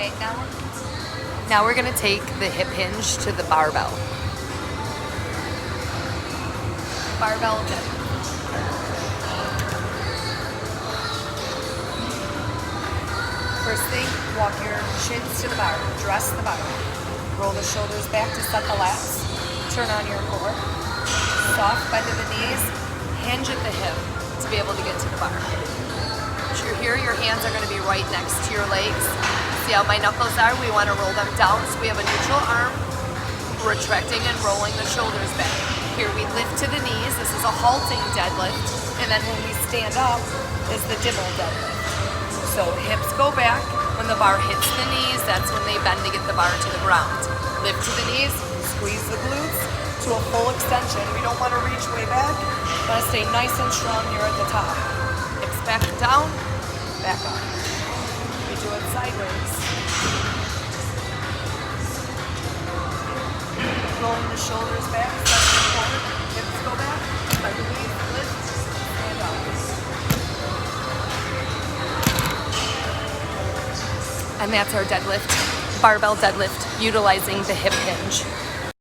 Okay, now we're gonna take the hip hinge to the barbell. Barbell deadlift. First thing, walk your shins to the bar, dress the bar. Roll the shoulders back to set the lats. Turn on your core. Soft bend of the knees, hinge at the hip to be able to get to the bar. So you're here, your hands are gonna be right next to your legs. See how my knuckles are? We wanna roll them down so we have a neutral arm, retracting and rolling the shoulders back. Here we lift to the knees. This is a halting deadlift. And then when we stand up is the Dimel Deadlift. So hips go back. When the bar hits the knees, that's when they bend to get the bar to the ground. Lift to the knees, squeeze the glutes to a full extension. We don't want to reach way back. We want to stay nice and strong here at the top. Hips back and down, back up. We do it sideways. Rolling the shoulders back, stepping forward, hips go back, bend the knees, lift, stand up. And that's our deadlift, barbell deadlift, utilizing the hip hinge.